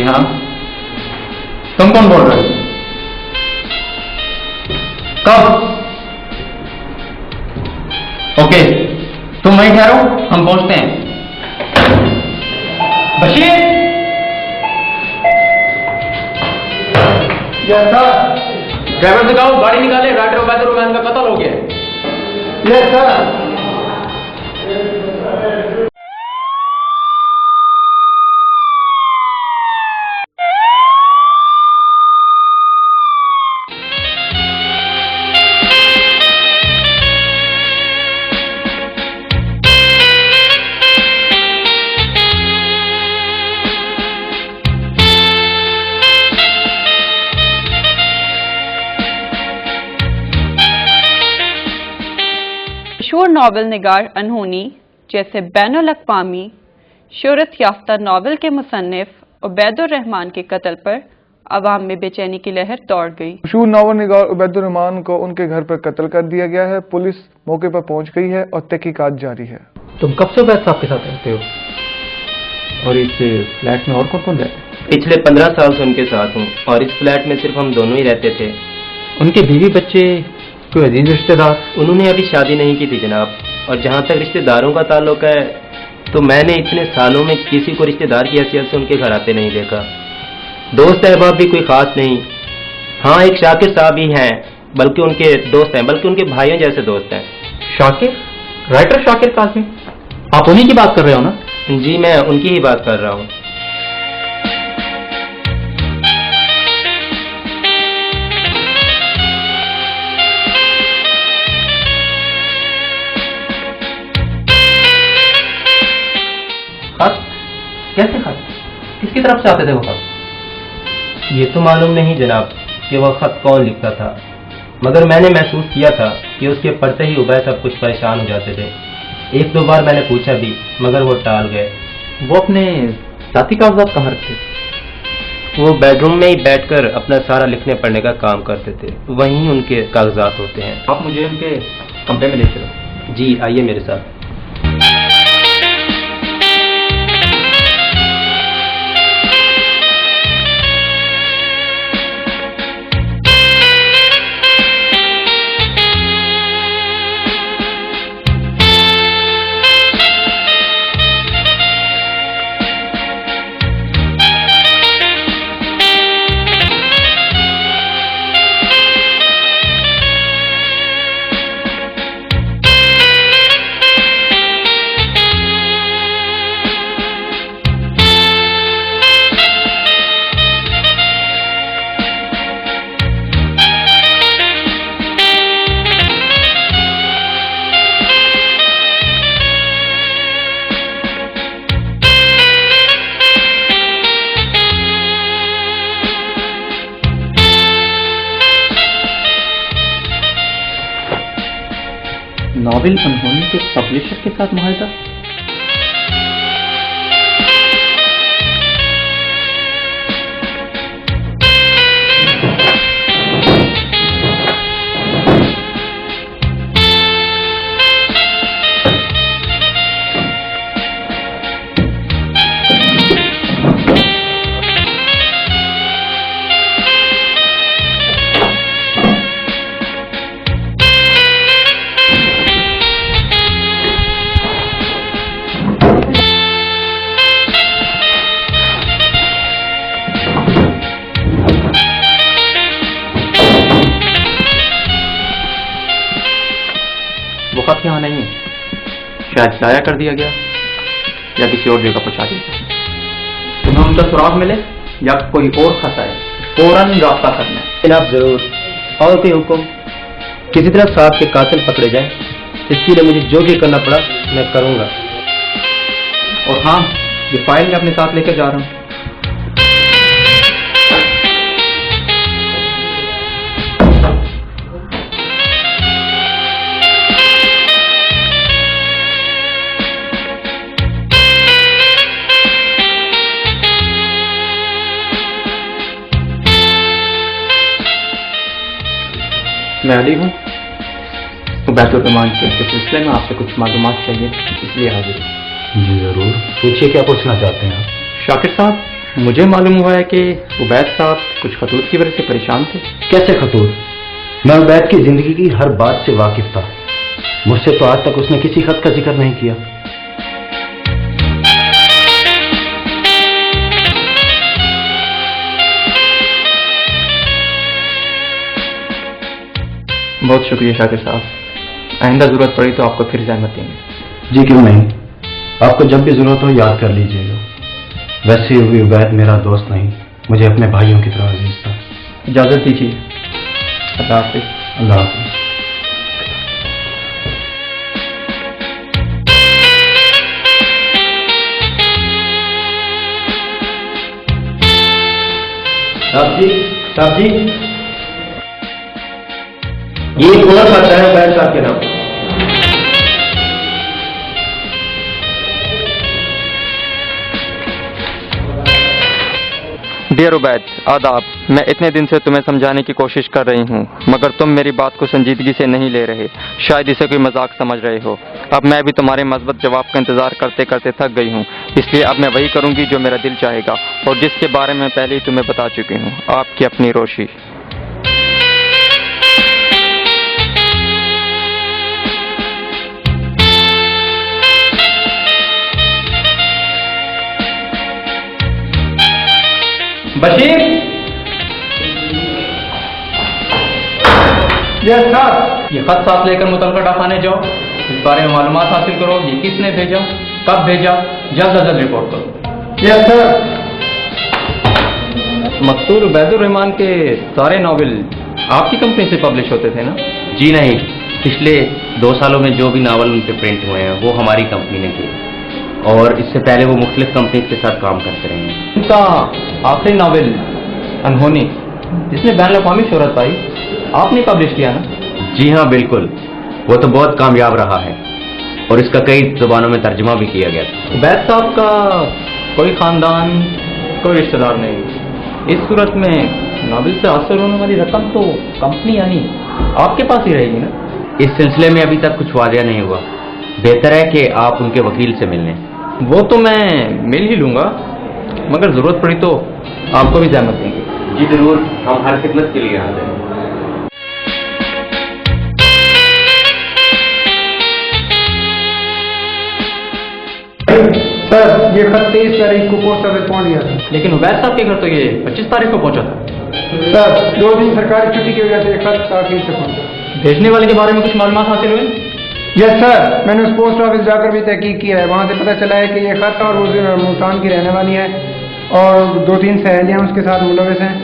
हाँ, तुम कौन बोल रहे हो? कब? ओके, तुम वहीं ठहरो, हम पहुंचते हैं। बशीर! Yes sir. ड्राइवर से कहो गाड़ी निकाले, राइडर उबैदुर रहमान का कत्ल हो गया है। Yes sir. मशहूर नावल निगार अनहोनी जैसे बैनुल अक़वामी शोहरत याफ्ता नावल के मुसन्निफ उबैदुर रहमान के कत्ल पर अवाम में बेचैनी की लहर दौड़ गई। मशहूर नावल निगार उबैदुर रहमान को उनके घर पर कत्ल कर दिया गया है। पुलिस मौके पर पहुंच गई है और तहकीकात जारी है। तुम कब से उबैद साहब के साथ रहते हो? और इस फ्लैट में और कौन कौन रहते हैं? पिछले 15 साल से उनके साथ हूँ और इस फ्लैट में सिर्फ हम दोनों ही रहते थे। उनके बीवी बच्चे, कोई अजीज रिश्तेदार? उन्होंने अभी शादी नहीं की थी जनाब, और जहाँ तक रिश्तेदारों का ताल्लुक है तो मैंने इतने सालों में किसी को रिश्तेदार की हैसियत से उनके घर आते नहीं देखा। दोस्त अहबाब भी कोई खास नहीं। हाँ, एक शाकिर साहब ही हैं, बल्कि उनके दोस्त हैं, बल्कि उनके भाइयों जैसे दोस्त हैं। शाकिर? राइटर शाकिर काज़मी? आप उन्हीं की बात कर रहे हो ना? जी, मैं उनकी ही बात कर रहा हूँ। खत? कैसे खत? किसकी तरफ से आते थे वो खत? ये तो मालूम नहीं जनाब कि वह खत कौन लिखता था, मगर मैंने महसूस किया था कि उसके पढ़ते ही उबैद सब कुछ परेशान हो जाते थे। एक दो बार मैंने पूछा भी, मगर वो टाल गए। वो अपने साथी कागजात कहाँ रखते? वो बेडरूम में ही बैठकर अपना सारा लिखने पढ़ने का काम करते थे, वहीं उनके कागजात होते हैं। आप मुझे उनके कमरे में ले चलो। जी, आइए मेरे साथ। नावल अनहोनी के पब्लिशर के साथ मुआहदा? खत यहाँ नहीं है, शायद जाया कर दिया गया या किसी और जगह पहुंचा दिया। तुम्हें उनका सुराग मिले या कोई और खत आए, फौरन रास्ता करना है। जनाब जरूर। और कोई हुक्म? किसी तरह साहब के कातिल पकड़े जाएं, इसके लिए मुझे जो भी करना पड़ा मैं करूंगा। और हाँ, ये फाइल मैं अपने साथ लेकर जा रहा हूँ। मैं अली हूँ, उबैदुर रहमान के सिलसिले में आपसे कुछ मालूमात चाहिए, इसलिए हाजिर हूँ। जी जरूर, पूछिए क्या पूछना चाहते हैं आप? शाकिर साहब, मुझे मालूम हुआ है कि उबैद साहब कुछ खतूत की वजह से परेशान थे। कैसे खतूत? मैं उबैद की जिंदगी की हर बात से वाकिफ था। मुझसे तो आज तक उसने किसी खत का जिक्र नहीं किया। बहुत शुक्रिया शाकिर साहब, आइंदा जरूरत पड़ी तो आपको फिर जहमत देंगे। जी क्यों नहीं, आपको जब भी जरूरत हो याद कर लीजिएगा। वैसे भी उबैद मेरा दोस्त नहीं, मुझे अपने भाइयों की तरह अजीज था। इजाजत दीजिए, अल्लाह हाफिज। अल्लाह हाफिज। साहब जी, ये कौन खाता है उबैद साहब के नाम? डियर उबैद, आदाब। मैं इतने दिन से तुम्हें समझाने की कोशिश कर रही हूँ, मगर तुम मेरी बात को संजीदगी से नहीं ले रहे। शायद इसे कोई मजाक समझ रहे हो। अब मैं भी तुम्हारे मज़बूत जवाब का इंतजार करते करते थक गई हूँ, इसलिए अब मैं वही करूँगी जो मेरा दिल चाहेगा और जिसके बारे में पहले ही तुम्हें बता चुकी हूँ। आपकी अपनी रोशी। बशीर। Yes sir. ये खत साथ लेकर मुतलका डाखाने जाओ, इस बारे में मालूमात हासिल करो। ये किसने भेजा, कब भेजा, जल्द अज जल्द रिपोर्ट करो। Yes sir. मकतूल उबैदुर रहमान के सारे नावल आपकी कंपनी से पब्लिश होते थे ना? जी नहीं, पिछले 2 सालों में जो भी नावल उन पे प्रिंट हुए हैं वो हमारी कंपनी ने किए, और इससे पहले वो मुख्तलिफ कंपनी के साथ काम करते रहे हैं। उनका आखिरी नावल अनहोनी, जिसने बैन अवी शोहरत पाई, आपने पब्लिश किया ना? जी हाँ बिल्कुल, वो तो बहुत कामयाब रहा है और इसका कई जुबानों में तर्जुमा भी किया गया था। उबैद साहब का कोई खानदान, कोई रिश्तेदार नहीं। इस सूरत में नावल से हासिल होने वाली रकम तो कंपनी यानी आपके पास ही रहेगी ना? इस सिलसिले में अभी तक कुछ वादा नहीं हुआ। बेहतर है कि आप उनके वकील से मिल लें। वो तो मैं मिल ही लूंगा, मगर जरूरत पड़ी तो आपको भी जहमत देंगे। जी जरूर, हम हर खिदमत के लिए हाजिर हैं। सर, ये खत 23 तारीख को पोस्ट ऑफिस पहुंच गया था। लेकिन उबैद साहब के घर तो ये 25 तारीख को पहुंचा था। सर, 2 दिन सरकारी छुट्टी की वजह से ये खत ताखीर से पहुंचा। भेजने वाले के बारे में कुछ मालूमात हासिल हुए? यस सर, मैंने उस पोस्ट ऑफिस जाकर भी तहकीक किया है। वहाँ से पता चला है कि ये खत और वो मुल्तान की रहने वाली है और 2-3 सहेलियाँ उसके साथ मुलविस हैं।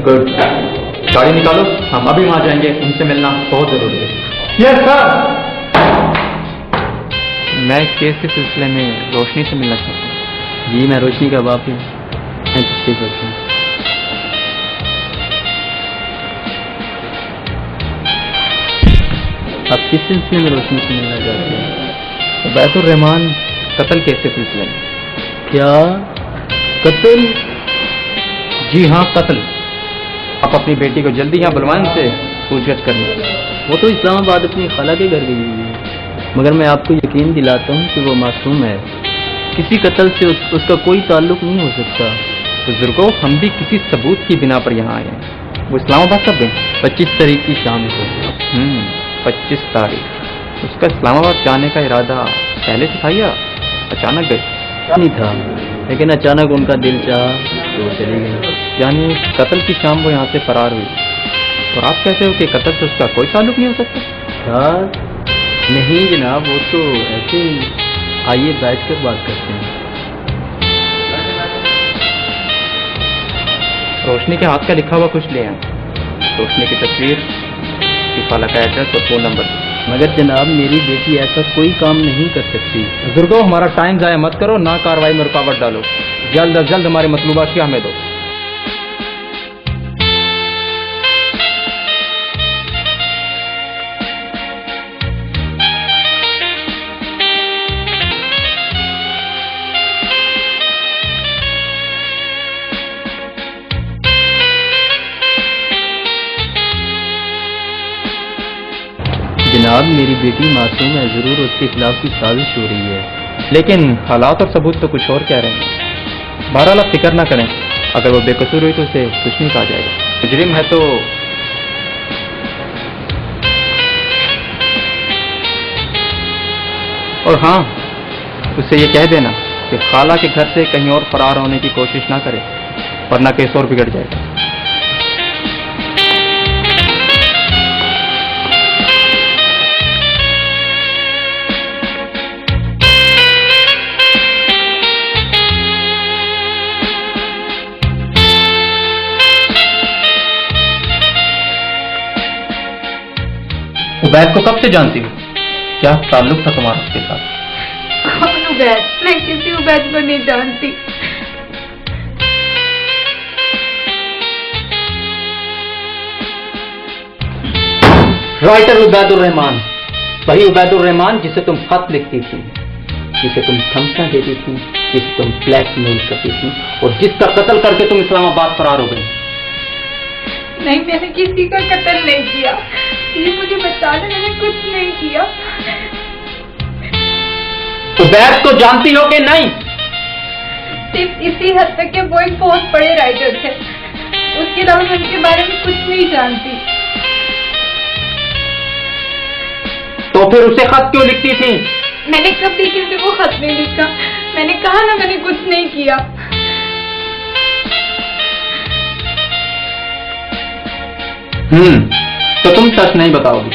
गुड, गाड़ी निकालो, हम अभी वहाँ जाएंगे। उनसे मिलना बहुत जरूरी है। Yes sir. मैं इस केस के सिलसिले में रोशनी से मिलना चाहता हूँ। जी मैं रोशनी का बाप हूँ, मैं तस्दीक करता हूँ। आप किस सिलसिले में रोशनी से मिलना चाहते हैं? उबैदुर रहमान कत्ल केस के सिलसिले में। क्या कत्ल? जी हाँ, कत्ल। आप अपनी बेटी को जल्दी यहाँ बुलवाएं, उनसे पूछगछ करनी। वो तो इस्लामाबाद अपनी खाला के घर गई हुई है, मगर मैं आपको यकीन दिलाता हूँ कि वो मासूम है। किसी कत्ल से उसका कोई ताल्लुक नहीं हो सकता। बुजुर्गों, हम भी किसी सबूत की बिना पर यहाँ आए हैं। वो इस्लामाबाद कब गए? 25 तारीख की शाम को। 25 तारीख। उसका इस्लामाबाद जाने का इरादा पहले से था या अचानक गए? नहीं था, लेकिन अचानक उनका दिल चाहा तो वो चली गई। यानी कत्ल की शाम वो यहाँ से फरार हुई, और आप कहते हो कि कत्ल से उसका कोई ताल्लुक नहीं हो सकता? यार नहीं जनाब, वो तो ऐसे ही। आइए बैठकर बात करते हैं। रोशनी के हाथ का लिखा हुआ कुछ ले आए। रोशनी की तस्वीर, इफाला का एड्रेस और फ़ोन नंबर। मगर जनाब, मेरी बेटी ऐसा कोई काम नहीं कर सकती। बुजुर्गों, हमारा टाइम ज़ाया मत करो, ना कार्रवाई में रुकावट डालो। जल्द अज जल्द हमारे मतलूबा अशिया हमें दो। जनाब, जनाब, मेरी बेटी मासूम है, जरूर उसके खिलाफ कोई साजिश हो रही है। लेकिन हालात और सबूत तो कुछ और कह रहे हैं। बहरहाल आप फिक्र ना करें, अगर वो बेकसूर हुई तो उसे कुछ नहीं कहा जाएगा। मुजरिम है तो और हाँ, उससे ये कह देना कि खाला के घर से कहीं और फरार होने की कोशिश ना करे, वरना केस और बिगड़ जाएगा। उबैद को कब से जानती हो? क्या ताल्लुक था तुम्हारा उसके साथ? कौन उबैद? मैं किसी उबैद को नहीं जानती। राइटर उबैदुर रहमान, वही उबैदुर रहमान जिसे तुम खत लिखती थी, जिसे तुम धमकियां देती थी, जिसे तुम ब्लैकमेल करती थी और जिसका कत्ल करके तुम इस्लामाबाद फरार हो गई। नहीं, मैंने किसी का कत्ल नहीं किया। ये मुझे बता दे, मैंने कुछ नहीं किया। उबैद को जानती हो कि नहीं? सिर्फ इसी हद तक कि वो एक बहुत बड़े राइटर थे, उसके अलावा मैं उनके बारे में कुछ नहीं जानती। तो फिर उसे खत क्यों लिखती थी? मैंने कभी किसी को खत नहीं लिखा। मैंने कहा ना, मैंने कुछ नहीं किया। तो तुम सच नहीं बताओगी?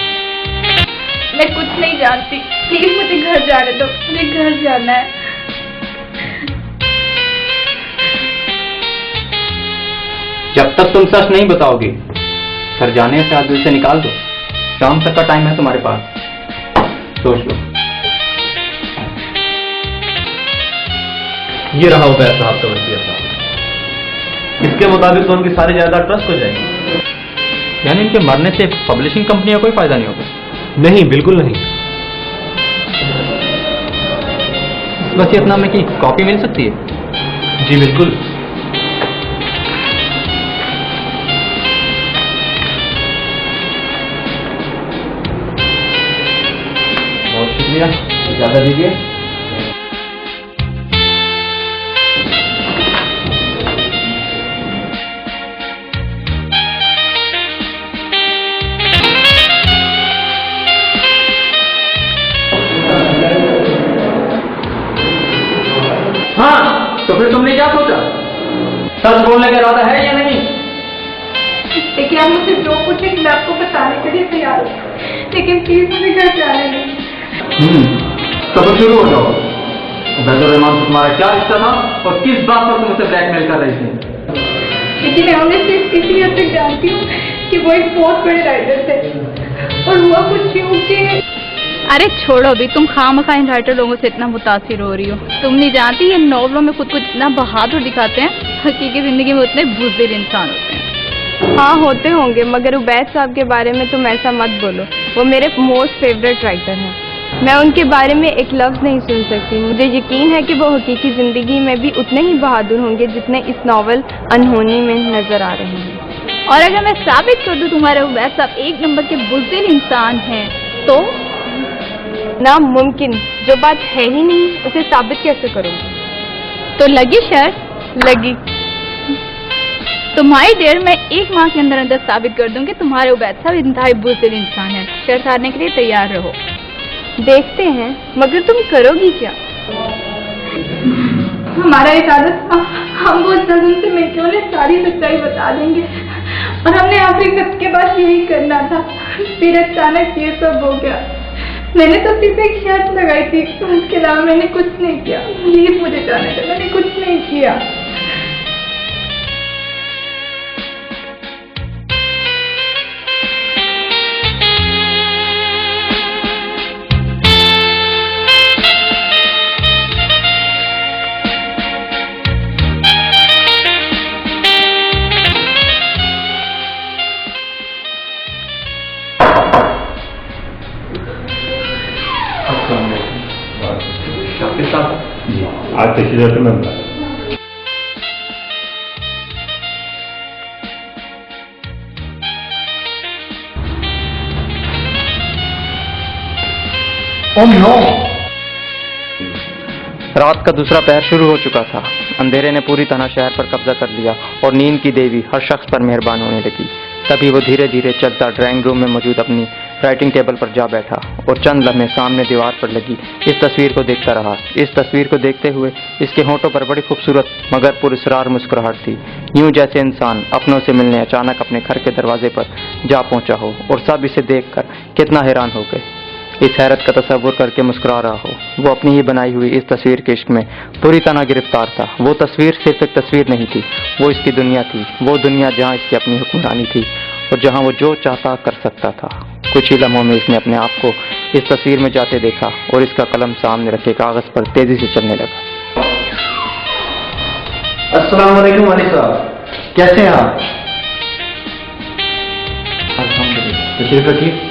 मैं कुछ नहीं जानती। प्लीज मुझे घर जाने दो, मुझे घर जाना है। जब तक तुम सच नहीं बताओगी, घर जाने से दिल से निकाल दो। शाम तक का टाइम है तुम्हारे पास, सोच लो। ये रहा उबैद साहब का वसीयत। इसके मुताबिक तो उनकी सारी जायदाद ट्रस्ट हो जाएगी। यानी इनके मरने से पब्लिशिंग कंपनी का कोई फायदा नहीं होगा? नहीं, बिल्कुल नहीं। वसीयतनामे की कॉपी मिल सकती है? जी बिल्कुल। बहुत शुक्रिया, इजाजत दीजिए। हाँ, तो फिर तुमने क्या सोचा? सच बोलने का इरादा है या नहीं? देखिए, आप मुझसे जो पूछे मैं आपको बताने के लिए तैयार हूँ, लेकिन प्लीज मुझे घर जाने दें। तो तुम शुरू हो जाओ। उबैदुर रहमान से तुम्हारा क्या रिश्ता था और किस बात पर तुम उसे ब्लैकमेल कर रही थी? लेकिन मैं उन्हें सिर्फ इसी हद तक जानती हूँ कि वो एक बहुत बड़े राइटर थे, और हुआ कुछ यूं कि अरे छोड़ो भी, तुम खामखा इन राइटर लोगों से इतना मुतासिर हो रही हो। तुम नहीं जानती, ये नॉवलों में खुद को इतना बहादुर दिखाते हैं, हकीकी जिंदगी में उतने बुज़दिल इंसान होते हैं। हाँ होते होंगे, मगर उबैद साहब के बारे में तुम ऐसा मत बोलो। वो मेरे मोस्ट फेवरेट राइटर हैं। मैं उनके बारे में एक लफ्ज़ नहीं सुन सकती। मुझे यकीन है कि वो हकीकी ज़िंदगी में भी उतने ही बहादुर होंगे जितने इस नावल अनहोनी में नज़र आ रहे हैं। और अगर मैं साबित कर दूं तुम्हारे उबैद साहब एक नंबर के बुज़दिल इंसान हैं, तो नामुमकिन। जो बात है ही नहीं, उसे साबित कैसे करूँगी? तो लगी शर्त? लगी। तुम्हारी डेर मैं 1 माह के अंदर अंदर साबित कर दूंगी तुम्हारे उबैद साहब इंतहाई बुज़दिल इंसान है। शर्त हारने के लिए तैयार रहो। देखते हैं, मगर तुम करोगी क्या? हमारा एक आदत था, हम वो जल्द से मिलकर उन्हें सारी सच्चाई बता देंगे, और हमने आखिरी वक्त के बाद यही करना था। फिर अचानक ये सब हो गया। मैंने तो सिर्फ एक शर्त लगाई थी, उसके अलावा मैंने कुछ नहीं किया। प्लीज मुझे जाने दो, मैंने कुछ नहीं किया। शाकिर साहब जी, आज तशरीफ में ओह नो! रात का दूसरा पहर शुरू हो चुका था। अंधेरे ने पूरी तरह शहर पर कब्जा कर लिया और नींद की देवी हर शख्स पर मेहरबान होने लगी। तभी वो धीरे धीरे चलता ड्राइंग रूम में मौजूद अपनी राइटिंग टेबल पर जा बैठा और चंद लम्हे सामने दीवार पर लगी इस तस्वीर को देखता रहा। इस तस्वीर को देखते हुए इसके होंठों पर बड़ी खूबसूरत मगर पुरस्कार मुस्कुराहट थी, यूं जैसे इंसान अपनों से मिलने अचानक अपने घर के दरवाजे पर जा पहुंचा हो और सब इसे देखकर कितना हैरान हो गए। इस हैरत का तस्वुर करके मुस्कुरा रहा हो। वो अपनी ही बनाई हुई इस तस्वीर के इश्क में पूरी तरह गिरफ्तार था। वो तस्वीर सिर्फ एक तस्वीर नहीं थी, वो इसकी दुनिया थी। वो दुनिया जहाँ इसकी अपनी हुक्मरानी थी और जहाँ वो जो चाहता कर सकता था। कुछ ही लम्हों में इसने अपने आप को इस तस्वीर में जाते देखा और इसका कलम सामने रखे कागज पर तेजी से चलने लगा। अस्सलाम वालेकुम वाली साहब, कैसे हैं आप? अल्हम्दुलिल्लाह। तशरीफ रखिए।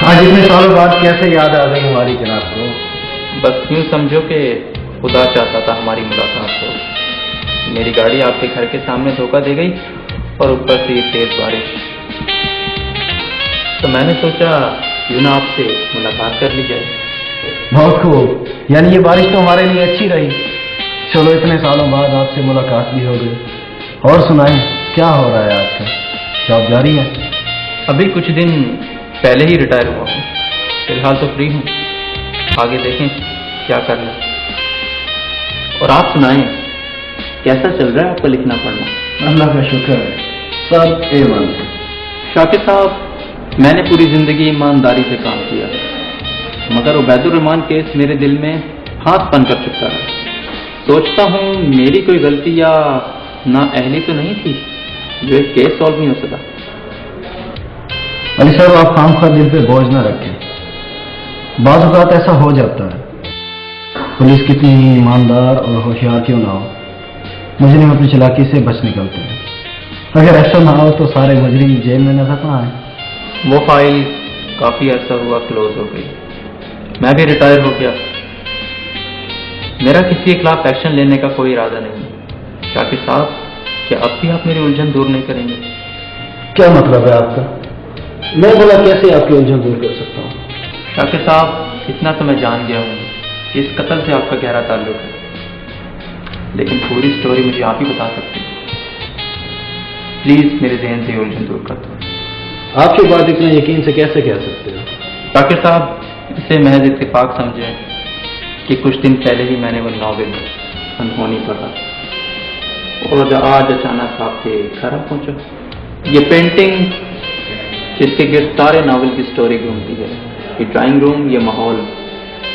आज इतने सालों बाद कैसे याद आ गई हमारी जनाब को? बस यूं समझो कि खुदा चाहता था हमारी मुलाकात हो। मेरी गाड़ी आपके घर के सामने धोखा दे गई और ऊपर से ये तेज बारिश, तो मैंने सोचा यूं ना आपसे मुलाकात कर ली जाए। बहुत खूब, यानी ये बारिश तो हमारे लिए अच्छी रही। चलो इतने सालों बाद आपसे मुलाकात भी हो गई। और सुनाएं, क्या हो रहा है आजकल? जॉब जारी है? अभी कुछ दिन पहले ही रिटायर हुआ हूँ, फिलहाल तो फ्री हूँ। आगे देखें क्या करना। और आप सुनाएं, कैसा चल रहा है आपका लिखना पढ़ना? अल्लाह का शुक्र है, सब ए1। शाकिर साहब, मैंने पूरी जिंदगी ईमानदारी से काम किया, मगर उबैदुर रहमान केस मेरे दिल में हाथ बन कर चुका है। सोचता हूँ मेरी कोई गलती या नाअहली तो नहीं थी जो एक केस सॉल्व नहीं हो सका। अली साहब, आप खामखा दिल पे बोझ ना रखें। बाज़ औक़ात ऐसा हो जाता है। पुलिस कितनी ईमानदार और होशियार क्यों ना हो, मुजरिम अपनी चालाकी से बच निकलते हैं। अगर ऐसा ना हो तो सारे मुजरिम जेल में नजर ना आए। वो फाइल काफी अर्सा हुआ क्लोज हो गई, मैं भी रिटायर हो गया। मेरा किसी के खिलाफ एक्शन लेने का कोई इरादा नहीं। शाकिर साहब, क्या अब भी आप मेरी उलझन दूर नहीं करेंगे? क्या मतलब है आपका? मैं बोला कैसे आपकी उलझन दूर कर सकता हूँ? शाकिर साहब, इतना तो मैं जान गया हूँ कि इस कत्ल से आपका गहरा ताल्लुक है, लेकिन पूरी स्टोरी मुझे आप ही बता सकते हैं। प्लीज मेरे जहन से उलझन दूर कर दो। आपकी बात इतना यकीन से कैसे कह सकते हो? शाकिर साहब, इसे महज इत्तेफाक समझें कि कुछ दिन पहले ही मैंने वो नॉवेल अनहोनी पढ़ा और आज अचानक आपके घर आ पहुंचा। ये पेंटिंग जिसके गिर्द सारे नावल की स्टोरी घूमती है, ये ड्राइंग रूम, ये माहौल,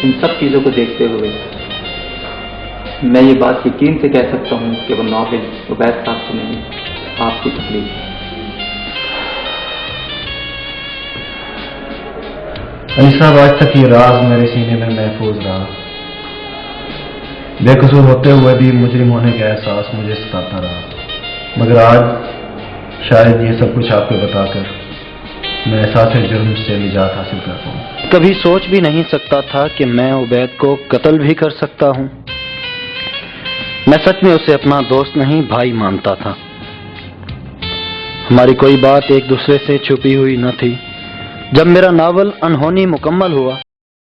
इन सब चीज़ों को देखते हुए मैं ये बात यकीन से कह सकता हूँ कि वो नॉवेल उबैद साहब से नहीं, आपकी तकलीफ है। अली साहब, आज तक ये राज मेरे सीने में महफूज रहा। बेकसूर होते हुए भी मुजरिम होने का एहसास मुझे सताता रहा, मगर आज शायद ये सब कुछ आपको बताकर मैं एहसास जुर्म से निजात हासिल कर पाऊँ। कभी सोच भी नहीं सकता था कि मैं उबैद को कत्ल भी कर सकता हूँ। मैं सच में उसे अपना दोस्त नहीं, भाई मानता था। हमारी कोई बात एक दूसरे से छुपी हुई न थी। जब मेरा नावल अनहोनी मुकम्मल हुआ